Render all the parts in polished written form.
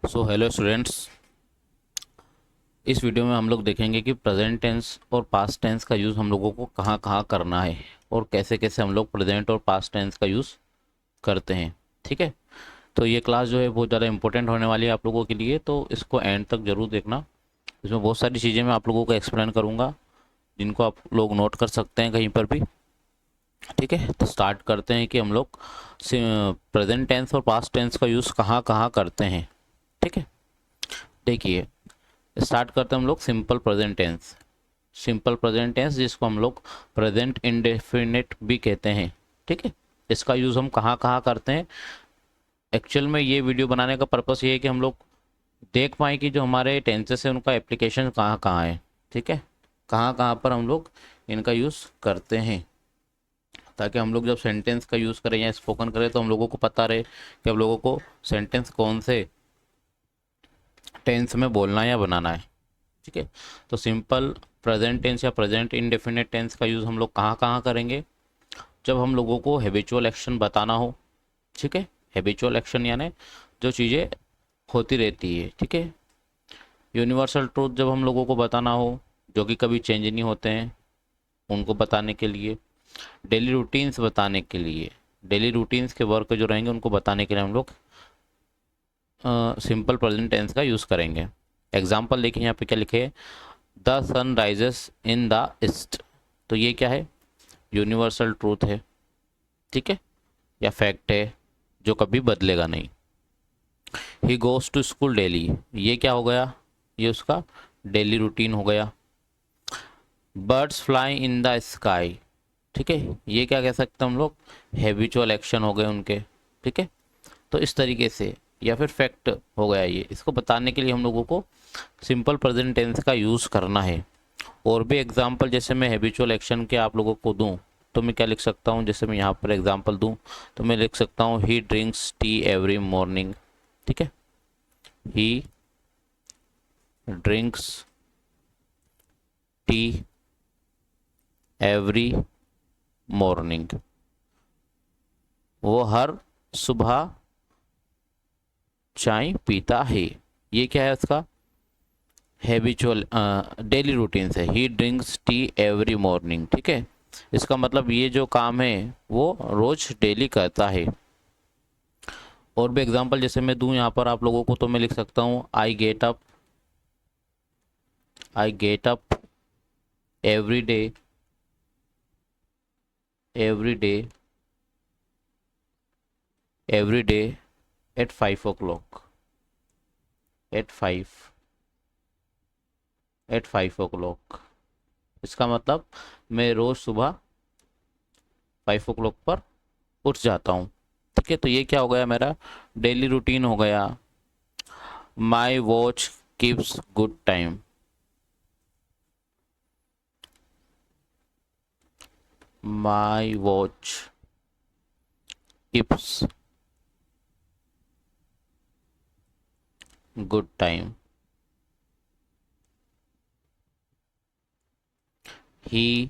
So hello students. इस video में हम लोग देखेंगे कि प्रेजेंट टेंस और पास्ट टेंस का यूज़ हम लोगों को कहाँ कहाँ करना है और कैसे कैसे हम लोग प्रेजेंट और पास्ट टेंस का यूज़ करते हैं। ठीक है, तो ये क्लास जो है बहुत ज़्यादा इंपॉर्टेंट होने वाली है आप लोगों के लिए, तो इसको एंड तक ज़रूर देखना। इसमें बहुत सारी चीज़ें मैं आप लोगों को एक्सप्लेन करूँगा जिनको आप लोग नोट कर सकते हैं कहीं पर भी। ठीक है, तो स्टार्ट करते हैं कि हम लोग प्रेजेंट टेंस और पास्ट टेंस का यूज़ कहाँ कहाँ करते हैं। ठीक है, देखिए स्टार्ट करते हैं हम लोग simple present tense. Simple present tense जिसको हम लोग प्रेजेंट इंडेफिनिट भी कहते हैं। ठीक है, इसका यूज़ हम कहाँ कहाँ करते हैं। एक्चुअल में ये वीडियो बनाने का पर्पस ये है कि हम लोग देख पाएँ कि जो हमारे टेंसेस है उनका एप्लीकेशन कहाँ कहाँ है। ठीक है, कहाँ कहाँ पर हम लोग इनका यूज़ करते हैं, ताकि हम लोग जब सेंटेंस का यूज़ करें या स्पोकन करें तो हम लोगों को पता रहे कि हम लोगों को सेंटेंस कौन से टेंस में बोलना है या बनाना है। ठीक है, तो सिंपल प्रेजेंट टेंस या प्रेजेंट इंडेफिनिट टेंस का यूज़ हम लोग कहाँ कहाँ करेंगे। जब हम लोगों को हैबिचुअल एक्शन बताना हो। ठीक है, हैबिचुअल एक्शन यानी जो चीज़ें होती रहती है। ठीक है, यूनिवर्सल ट्रूथ जब हम लोगों को बताना हो जो कि कभी चेंज नहीं होते हैं, उनको बताने के लिए। डेली रूटीन्स बताने के लिए, डेली रूटीन्स के वर्क जो रहेंगे उनको बताने के लिए हम लोग सिंपल प्रेजेंट टेंस का यूज़ करेंगे। एग्जाम्पल देखिए यहाँ पे क्या लिखे है, the sun rises in the east. तो ये क्या है, यूनिवर्सल ट्रूथ है। ठीक है, या फैक्ट है जो कभी बदलेगा नहीं। He goes to school daily, ये क्या हो गया, ये उसका डेली रूटीन हो गया। Birds fly in the sky, ठीक है, ये क्या कह सकते हैं हम लोग, हैबिचुअल एक्शन हो गए उनके। ठीक है, तो इस तरीके से, या फिर फैक्ट हो गया ये, इसको बताने के लिए हम लोगों को सिंपल प्रेजेंट टेंस का यूज़ करना है। और भी एग्जाम्पल जैसे मैं हैबिचुअल एक्शन के आप लोगों को दूं तो मैं क्या लिख सकता हूं, जैसे मैं यहाँ पर एग्जाम्पल दूं तो मैं लिख सकता हूँ ही ड्रिंक्स टी एवरी मॉर्निंग। ठीक है, ही ड्रिंक्स टी एवरी मॉर्निंग, वो हर सुबह चाय पीता है। ये क्या है उसका हैबिचुअल डेली रूटीन है, ही ड्रिंक्स टी एवरी मॉर्निंग। ठीक है, इसका मतलब ये जो काम है वो रोज डेली करता है। और भी एग्जांपल जैसे मैं दूं यहाँ पर आप लोगों को तो मैं लिख सकता हूँ I get up every day, every day every day at 5 o'clock, at 5 o'clock। इसका मतलब मैं रोज सुबह 5 o'clock पर उठ जाता हूँ। ठीक है, तो ये क्या हो गया, मेरा डेली रूटीन हो गया। My watch keeps good time, my watch keeps good time. He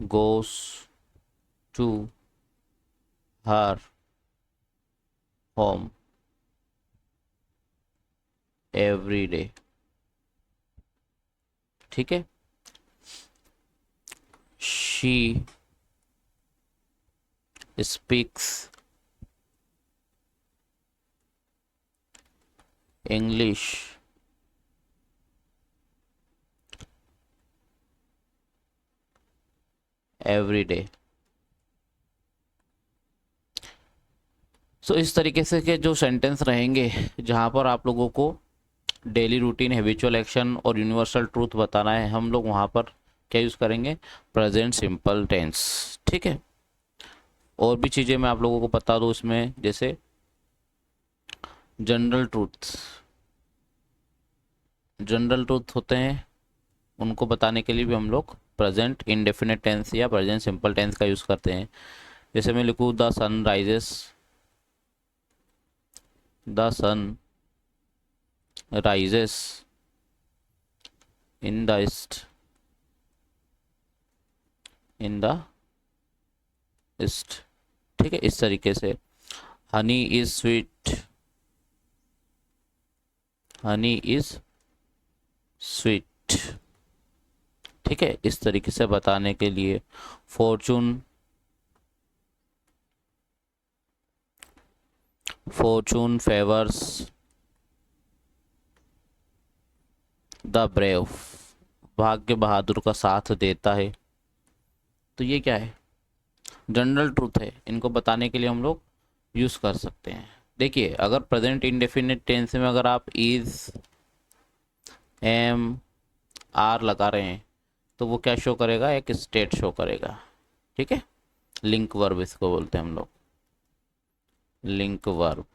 goes to her home every day. ठीक है, she speaks English every day. So इस तरीके से के जो सेंटेंस रहेंगे जहाँ पर आप लोगों को डेली रूटीन, हैबिचुअल एक्शन और यूनिवर्सल ट्रूथ बताना है, हम लोग वहाँ पर क्या यूज़ करेंगे, प्रेजेंट सिंपल टेंस। ठीक है, और भी चीज़ें मैं आप लोगों को बता दूँ इसमें, जैसे जनरल ट्रूथ, जनरल ट्रूथ होते हैं, उनको बताने के लिए भी हम लोग प्रेजेंट इंडेफिनिट टेंस या प्रेजेंट सिंपल टेंस का यूज़ करते हैं। जैसे मैं लिखूँ the sun rises, the sun rises in the east, in the east. ठीक है, इस तरीके से honey is sweet honey is sweet. ठीक है, इस तरीके से बताने के लिए फॉर्चून फेवर्स द ब्रेव, भाग्य बहादुर का साथ देता है। तो ये क्या है, जनरल ट्रूथ है, इनको बताने के लिए हम लोग यूज कर सकते हैं। देखिए, अगर प्रेजेंट इंडेफिनिट टेंस में अगर आप इज, एम, आर लगा रहे हैं तो वो क्या शो करेगा, एक स्टेट शो करेगा। ठीक है, लिंक वर्ब इसको बोलते हैं हम लोग, लिंक वर्ब,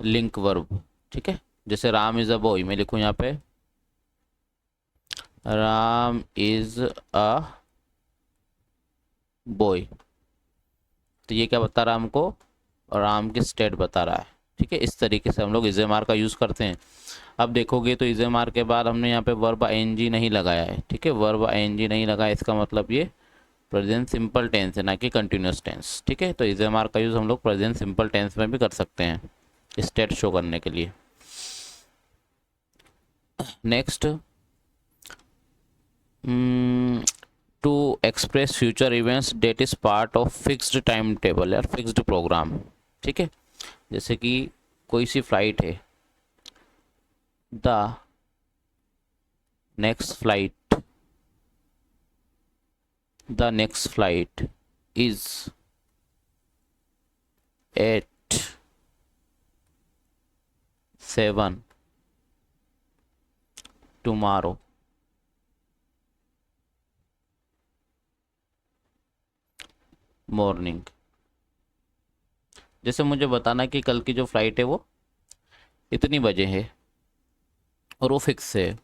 लिंक वर्ब। ठीक है, जैसे राम इज अ बॉय, मैं लिखूं यहाँ पे राम इज अ बॉय, तो ये क्या बता रहा है हमको, राम की स्टेट बता रहा है। ठीक है, इस तरीके से हम लोग इजेमार का यूज करते हैं। अब देखोगे तो इजेमार के बाद हमने यहाँ पे वर्ब आईएनजी नहीं लगाया है। ठीक है, वर्ब आईएनजी नहीं लगाया, इसका मतलब ये प्रेजेंट सिंपल टेंस है, ना कि कंटिन्यूस टेंस। ठीक है, तो इजेमार का यूज हम लोग प्रेजेंट सिंपल टेंस में भी कर सकते हैं स्टेट शो करने के लिए। Next, to express future events that is part of fixed timetable या फिक्स्ड प्रोग्राम। ठीक है, जैसे कि कोई सी फ्लाइट है, the next flight, the next flight is at 7 tomorrow. Morning, जैसे मुझे बताना कि कल की जो फ्लाइट है वो इतनी बजे है और वो फिक्स है,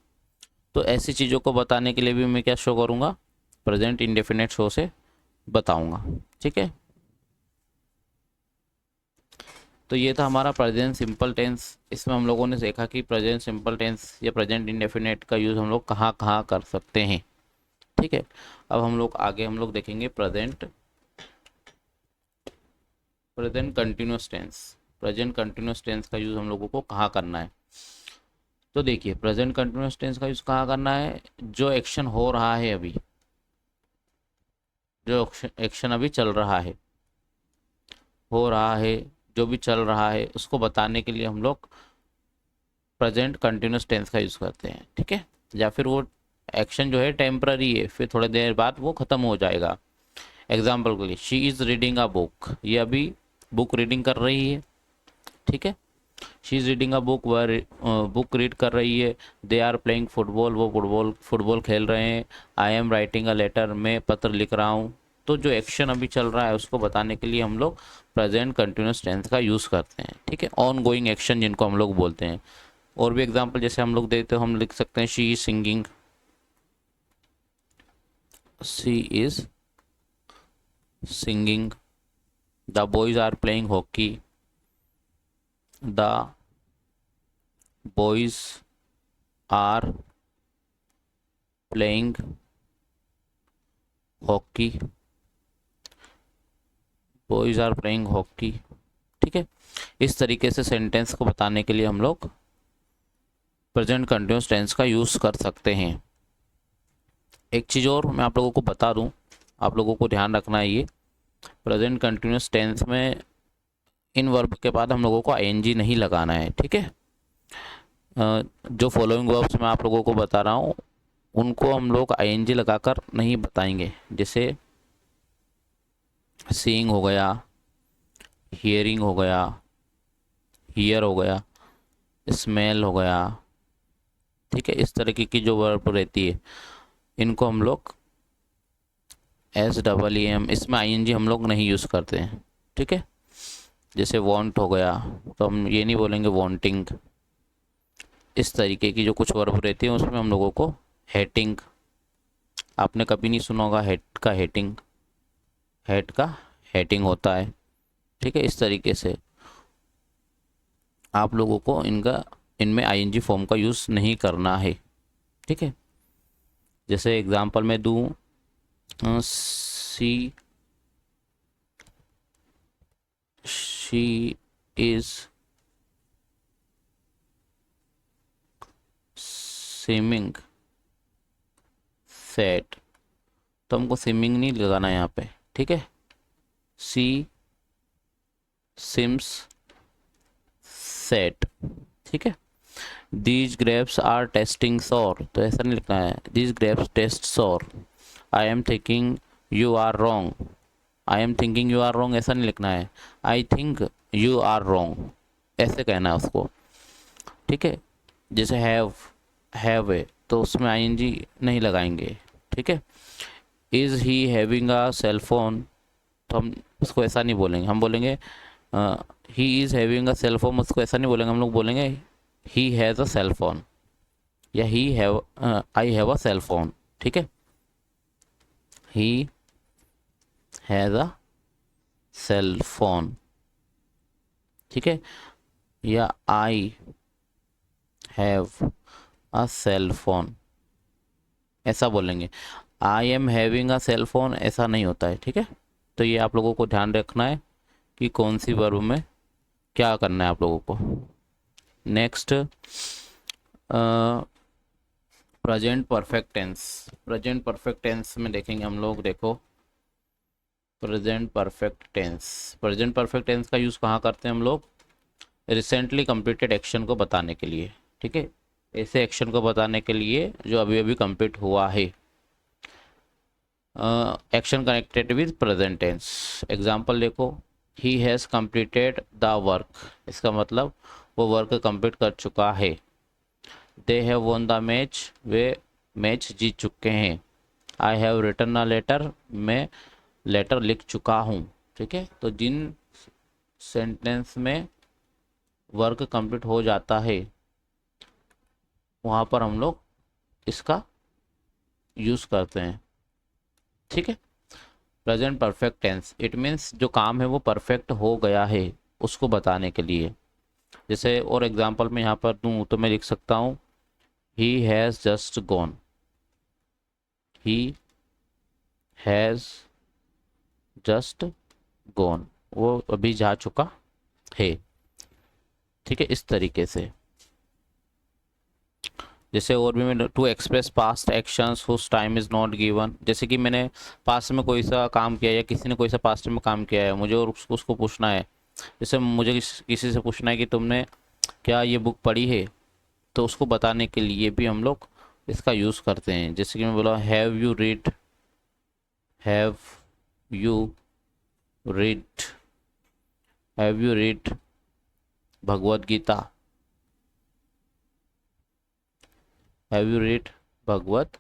तो ऐसी चीज़ों को बताने के लिए भी मैं क्या शो करूँगा, प्रेजेंट इंडेफिनेट शो से बताऊँगा। ठीक है, तो ये था हमारा प्रेजेंट सिंपल टेंस। इसमें हम लोगों ने देखा कि प्रेजेंट सिंपल टेंस या प्रेजेंट इंडेफिनेट का यूज़ हम लोग कहाँ कहाँ कर सकते हैं। ठीक है, अब हम लोग आगे हम लोग देखेंगे present continuous tense. Present continuous tense का यूज़ हम लोगों को कहाँ करना है। तो देखिए, प्रेजेंट कंटिन्यूस टेंस का यूज़ कहाँ करना है, जो एक्शन हो रहा है अभी, जो एक्शन अभी चल रहा है, हो रहा है, जो भी चल रहा है उसको बताने के लिए हम लोग प्रेजेंट कंटिन्यूस टेंस का यूज़ करते हैं। ठीक है, या फिर वो एक्शन जो है टेम्पररी है, फिर थोड़ी देर बाद वो ख़त्म हो जाएगा। एग्जाम्पल के लिए, she is reading a book, ये अभी बुक रीडिंग कर रही है। ठीक है, she is reading a book, वह बुक रीड कर रही है। दे आर प्लेइंग फुटबॉल, वो फुटबॉल खेल रहे हैं। I am writing a letter, मैं पत्र लिख रहा हूँ। तो जो एक्शन अभी चल रहा है उसको बताने के लिए हम लोग प्रेजेंट कंटिन्यूस टेंस का यूज़ करते हैं। ठीक है, ऑन गोइंग एक्शन जिनको हम लोग बोलते हैं। और भी एग्जाम्पल जैसे हम लोग देते हैं, हम लिख सकते हैं she is singing, she is singing. The boys are playing hockey, the boys are playing hockey, boys are playing hockey. ठीक है, इस तरीके से सेंटेंस को बताने के लिए हम लोग प्रेजेंट कंटिन्यूस टेंस का यूज़ कर सकते हैं। एक चीज़ और मैं आप लोगों को बता दूं, आप लोगों को ध्यान रखना है, ये प्रेजेंट कंटिन्यूस टेंस में इन वर्ब के बाद हम लोगों को आईएनजी नहीं लगाना है। ठीक है, जो फॉलोइंग वर्ब्स मैं आप लोगों को बता रहा हूँ उनको हम लोग आईएनजी लगाकर नहीं बताएंगे। जैसे सीइंग हो गया, हियरिंग हो गया, हियर हो गया, स्मेल हो गया। ठीक है, इस तरीके की जो वर्ब रहती है इनको हम लोग SEEM, इसमें आईएनजी हम लोग नहीं यूज़ करते हैं। ठीक है, जैसे वांट हो गया तो हम ये नहीं बोलेंगे वांटिंग। इस तरीके की जो कुछ वर्ब रहती है उसमें हम लोगों को हेटिंग, आपने कभी नहीं सुना होगा हेट का हेटिंग, हेट का हेटिंग होता है। ठीक है, इस तरीके से आप लोगों को इनमें आईएनजी फॉर्म का यूज़ नहीं करना है। ठीक है, जैसे एग्जांपल मैं दूं, सी शी इज़ स्विमिंग सेट, तो हमको स्विमिंग नहीं लगाना है यहाँ पे, ठीक है। सी सिम्स सेट, ठीक है। These grapes are tasting sour, तो ऐसा नहीं लिखना है, these grapes taste sour. I am thinking you are wrong, I am thinking you are wrong ऐसा नहीं लिखना है, I think you are wrong ऐसे कहना है उसको, ठीक है। जैसे हैव है तो उसमें आईएनजी नहीं लगाएंगे, ठीक है। Is he having a cell phone, तो हम उसको ऐसा नहीं बोलेंगे, हम बोलेंगे he is having a cell phone, उसको ऐसा नहीं बोलेंगे, हम लोग बोलेंगे he has a cell phone, या he have I have a cell phone, ठीक है। He has a cell phone, ठीक है, या I have a cell phone ऐसा बोलेंगे। I am having a cell phone ऐसा नहीं होता है, ठीक है। तो ये आप लोगों को ध्यान रखना है कि कौन सी वर्ब में क्या करना है आप लोगों को। Next present perfect tense, present perfect tense में देखेंगे हम लोग, देखो present perfect tense, present perfect tense का यूज़ कहाँ करते हैं हम लोग, रिसेंटली कंप्लीटेड एक्शन को बताने के लिए, ठीक है। ऐसे एक्शन को बताने के लिए जो अभी अभी कंप्लीट हुआ है। Action connected with present tense, example देखो, he has completed the work, इसका मतलब वो वर्क कंप्लीट कर चुका है। They have won the match, वे मैच जीत चुके हैं। I have written a letter, मैं लेटर लिख चुका हूँ, ठीक है। तो जिन सेंटेंस में वर्क कंप्लीट हो जाता है वहाँ पर हम लोग इसका यूज़ करते हैं, ठीक है। Present perfect tense it means जो काम है वो परफेक्ट हो गया है उसको बताने के लिए। जैसे और एग्जांपल में यहाँ पर दूँ तो मैं लिख सकता हूँ he has just gone, he has just gone, वो अभी जा चुका है, ठीक है। इस तरीके से जैसे और भी मैं to express past actions whose time is not given, जैसे कि मैंने पास्ट में कोई सा काम किया या किसी ने कोई सा पास्ट में काम किया है मुझे और उसको पूछना है, जैसे मुझे किसी से पूछना है कि तुमने क्या ये बुक पढ़ी है, तो उसको बताने के लिए भी हम लोग इसका यूज़ करते हैं। जैसे कि मैं बोला have you read have you read Bhagavad Gita, have you read Bhagavad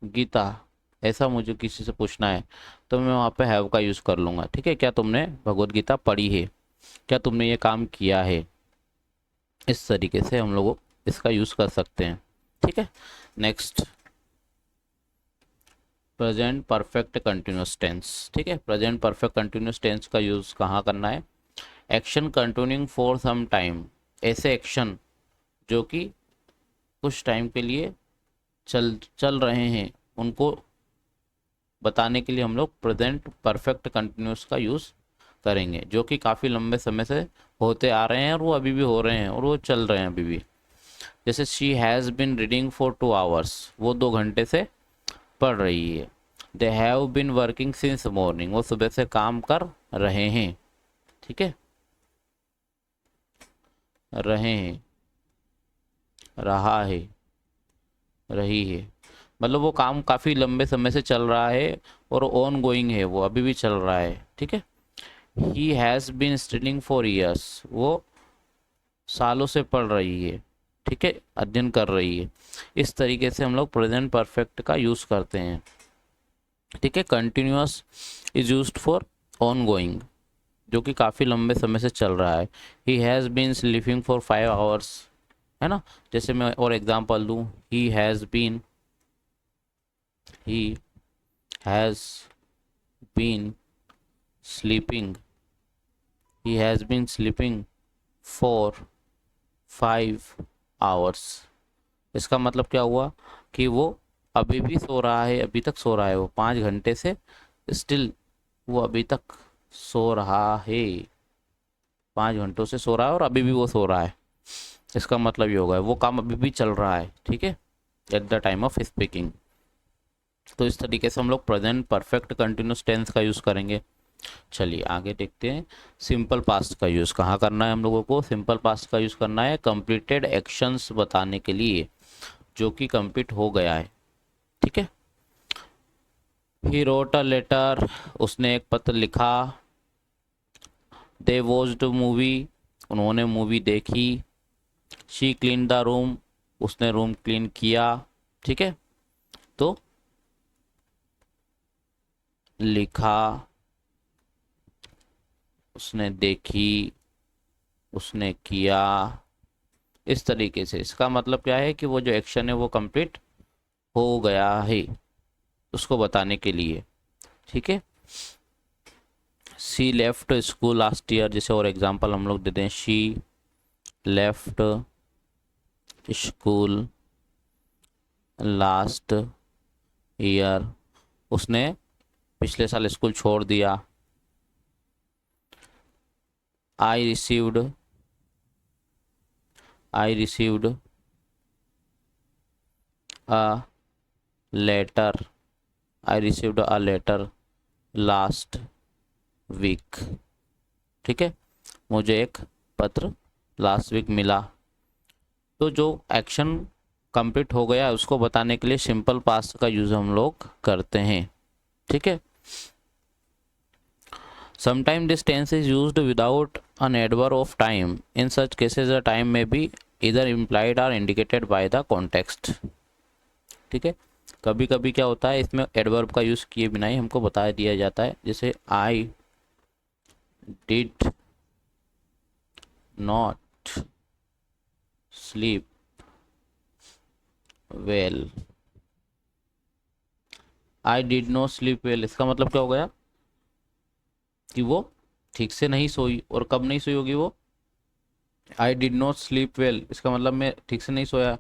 Gita, ऐसा मुझे किसी से पूछना है तो मैं वहाँ पे हैव का यूज़ कर लूँगा, ठीक है। क्या तुमने भगवद गीता पढ़ी है, क्या तुमने ये काम किया है, इस तरीके से हम लोग इसका यूज़ कर सकते हैं, ठीक है। Next present perfect continuous tense, ठीक है। प्रेजेंट परफेक्ट कंटिन्यूस टेंस का यूज़ कहाँ करना है, action continuing for some time, ऐसे एक्शन जो कि कुछ टाइम के लिए चल चल रहे हैं उनको बताने के लिए हम लोग प्रेजेंट परफेक्ट कंटिन्यूस का यूज़ करेंगे, जो कि काफ़ी लंबे समय से होते आ रहे हैं और वो अभी भी हो रहे हैं और वो चल रहे हैं अभी भी। जैसे she has been reading for 2 hours, वो 2 घंटे से पढ़ रही है। They have been working since morning, वो सुबह से काम कर रहे हैं, ठीक है, रहे हैं, रहा है, रही है, मतलब वो काम काफ़ी लंबे समय से चल रहा है और ऑन गोइंग है, वो अभी भी चल रहा है, ठीक है। He has been studying for years, वो सालों से पढ़ रही है, ठीक है, अध्ययन कर रही है। इस तरीके से हम लोग प्रेजेंट परफेक्ट का यूज़ करते हैं, ठीक है। Continuous is used for ongoing, जो कि काफ़ी लंबे समय से चल रहा है। He has been sleeping for 5 hours, है ना। जैसे मैं और एग्जांपल दूँ, he has been been sleeping, he has been sleeping for 5 hours, इसका मतलब क्या हुआ कि वो अभी भी सो रहा है, अभी तक सो रहा है, वो 5 घंटे से स्टिल वो अभी तक सो रहा है, 5 घंटों से सो रहा है और अभी भी वो सो रहा है, इसका मतलब ये होगा वो काम अभी भी चल रहा है, ठीक है, at the time of speaking. तो इस तरीके से हम लोग प्रेजेंट परफेक्ट कंटिन्यूस टेंस का यूज़ करेंगे। चलिए आगे देखते हैं। सिंपल पास्ट का यूज़ कहाँ करना है हम लोगों को? सिंपल पास्ट का यूज़ करना है कंप्लीटेड एक्शंस बताने के लिए, जो कि कंप्लीट हो गया है, ठीक है। ही रोट अ लेटर, उसने एक पत्र लिखा। दे वॉच्ड मूवी, उन्होंने मूवी देखी। शी क्लीन द रूम, उसने रूम क्लीन किया, ठीक है। तो लिखा, उसने देखी, उसने किया, इस तरीके से इसका मतलब क्या है कि वो जो एक्शन है वो कंप्लीट हो गया है, उसको बताने के लिए, ठीक है। She left school last year, जैसे और एग्जांपल हम लोग देते हैं। She left school last year, उसने पिछले साल स्कूल छोड़ दिया। I received, I received a letter, I received a letter last week, ठीक है, मुझे एक पत्र लास्ट वीक मिला। तो जो एक्शन कंप्लीट हो गया उसको बताने के लिए सिंपल पास्ट का यूज हम लोग करते हैं, ठीक है। Sometime this tense is used without an adverb of time. In such cases the time may be either implied or indicated by the context, ठीक है। कभी कभी क्या होता है इसमें एडवर्ब का यूज किए बिना ही हमको बता दिया जाता है, जैसे I did not sleep well. I did not sleep well, इसका मतलब क्या हो गया कि वो ठीक से नहीं सोई। और कब नहीं सोई होगी वो? I did not sleep well, इसका मतलब मैं ठीक से नहीं सोया।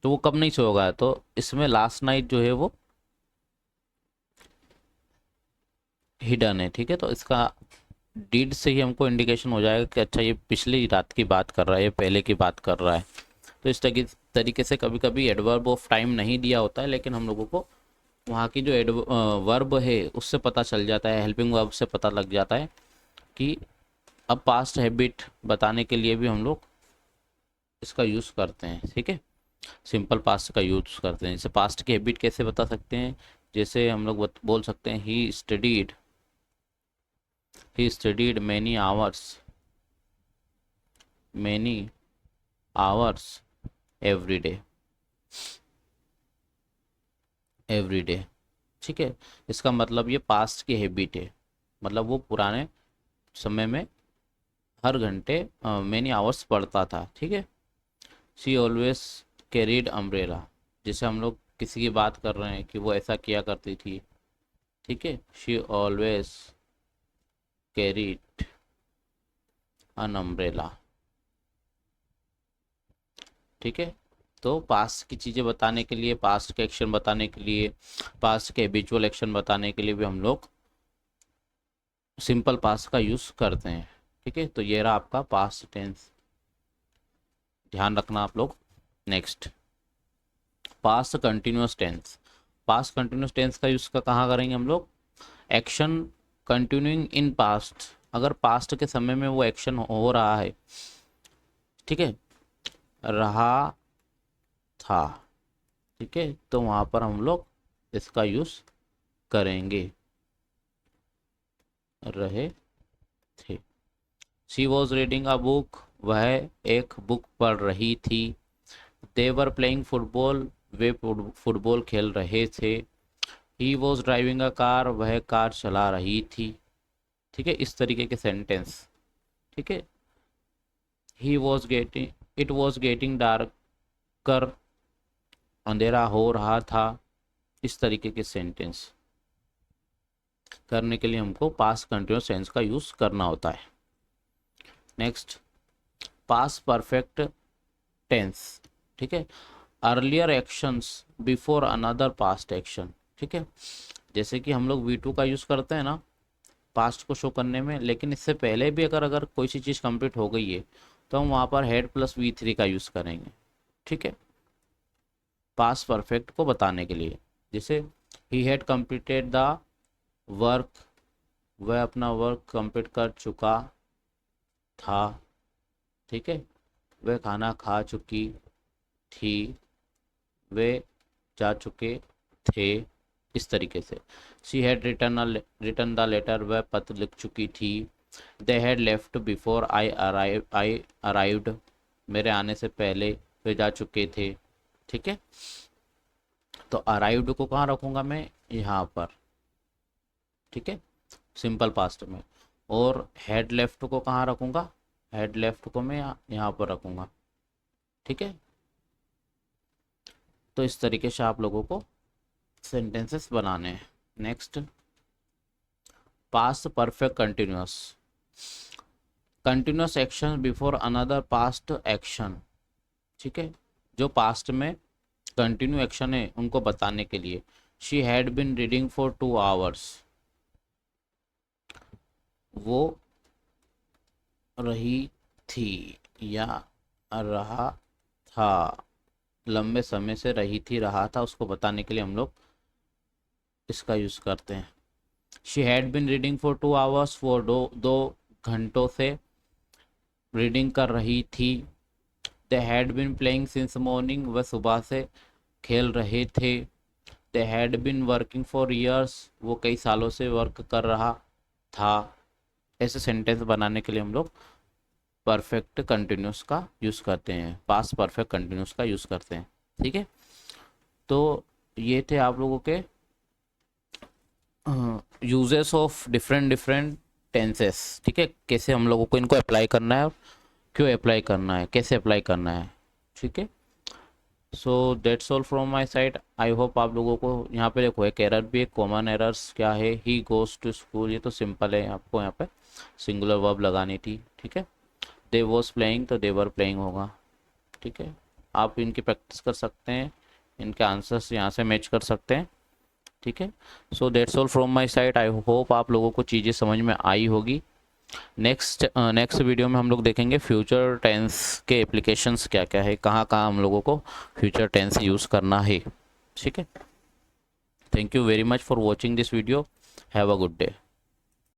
तो वो कब नहीं सोया होगा? तो इसमें लास्ट नाइट जो है वो हिडन है, ठीक है। तो इसका डिड से ही हमको इंडिकेशन हो जाएगा कि अच्छा ये पिछली रात की बात कर रहा है, ये पहले की बात कर रहा है। तो इस तरीके से कभी कभी एडवर्ब ऑफ टाइम नहीं दिया होता है, लेकिन हम लोगों को वहाँ की जो वर्ब है उससे पता चल जाता है, हेल्पिंग वर्ब से पता लग जाता है कि अब पास्ट हैबिट बताने के लिए भी हम लोग इसका यूज़ करते हैं, ठीक है। सिंपल पास्ट का यूज़ करते हैं। जैसे पास्ट की हैबिट कैसे बता सकते हैं? जैसे हम लोग बोल सकते हैं he studied many hours every day, ठीक है। इसका मतलब ये पास्ट की हैबिट है, मतलब वो पुराने समय में हर घंटे मैनी आवर्स पढ़ता था, ठीक है। शी ऑलवेज कैरीड अम्ब्रेला, जैसे हम लोग किसी की बात कर रहे हैं कि वो ऐसा किया करती थी, ठीक है। She always carried an umbrella, ठीक है। तो पास्ट की चीज़ें बताने के लिए, पास्ट के एक्शन बताने के लिए, पास्ट के हैबिचुअल एक्शन बताने के लिए भी हम लोग सिंपल पास्ट का यूज़ करते हैं, ठीक है। तो ये रहा आपका पास्ट टेंस, ध्यान रखना आप लोग। Next, past continuous tense. Past continuous tense का यूज़ का कहाँ करेंगे हम लोग? एक्शन कंटिन्यूइंग इन पास्ट, अगर पास्ट के समय में वो एक्शन हो रहा है, ठीक है, रहा था, ठीक है, तो वहाँ पर हम लोग इसका यूज़ करेंगे, रहे थे। She was reading a book, वह एक बुक पढ़ रही थी। दे वर प्लेइंग फुटबॉल, वे फुटबॉल खेल रहे थे। He was driving a car, वह कार चला रही थी, ठीक है। इस तरीके के सेंटेंस, ठीक है। He was getting, it was getting darker, अंधेरा हो रहा था। इस तरीके के सेंटेंस करने के लिए हमको पास्ट कंटिन्यूस टेंस का यूज़ करना होता है। नेक्स्ट, पास्ट परफेक्ट टेंस, ठीक है। Earlier actions before another past action, ठीक है। जैसे कि हम लोग V2 का यूज़ करते हैं ना पास्ट को शो करने में, लेकिन इससे पहले भी अगर अगर कोई सी चीज़ कंप्लीट हो गई है तो हम वहाँ पर हैड प्लस V3 का यूज़ करेंगे, ठीक है, पास्ट परफेक्ट को बताने के लिए। जैसे he had completed the work, वह अपना वर्क कंप्लीट कर चुका था, ठीक है, वह खाना खा चुकी थी, वे जा चुके थे, इस तरीके से। She had written the letter, वह पत्र लिख चुकी थी। They had left before I arrived, मेरे आने से पहले वे जा चुके थे, ठीक है। तो अराइव्ड को कहाँ रखूँगा मैं, यहाँ पर, ठीक है, सिंपल पास्ट में। और हेड लेफ्ट को कहाँ रखूँगा, हेड लेफ्ट को मैं यहाँ पर रखूँगा, ठीक है। तो इस तरीके से आप लोगों को सेंटेंसेस बनाने हैं। Next, past perfect continuous, continuous action before another past action, ठीक है, जो पास्ट में कंटिन्यू एक्शन है उनको बताने के लिए। She had been reading for 2 hours, वो रही थी या रहा था, लंबे समय से रही थी, रहा था, उसको बताने के लिए हम लोग इसका यूज़ करते हैं। She had been reading for 2 hours, वो दो घंटों से रीडिंग कर रही थी। They had been playing since morning, वह सुबह से खेल रहे थे। They had been working for years, वो कई सालों से वर्क कर रहा था। ऐसे सेंटेंस बनाने के लिए हम लोग परफेक्ट कंटिन्यूस का यूज़ करते हैं, पास्ट परफेक्ट कंटिन्यूस का यूज़ करते हैं, ठीक है। तो ये थे आप लोगों के uses of different different tenses, ठीक है, कैसे हम लोगों को इनको अप्लाई करना है और क्यों अप्लाई करना है, कैसे अप्लाई करना है, ठीक है। So that's all from my side. I hope आप लोगों को यहाँ पे देखो एक एरर भी है, कॉमन एरर्स क्या है, ही गोज टू स्कूल, ये तो सिंपल है, आपको यहाँ पे सिंगुलर वर्ब लगानी थी, ठीक है। दे वॉज प्लेइंग, तो दे वर प्लेइंग होगा, ठीक है। आप इनकी प्रैक्टिस कर सकते हैं, इनके आंसर्स यहाँ से मैच कर सकते हैं, ठीक है। So that's all from my side. I hope आप लोगों को चीज़ें समझ में आई होगी। नेक्स्ट वीडियो में हम लोग देखेंगे फ्यूचर टेंस के एप्लीकेशंस क्या क्या है, कहाँ कहाँ हम लोगों को फ्यूचर टेंस यूज़ करना है, ठीक है। Thank you very much for watching this video. Have a good day.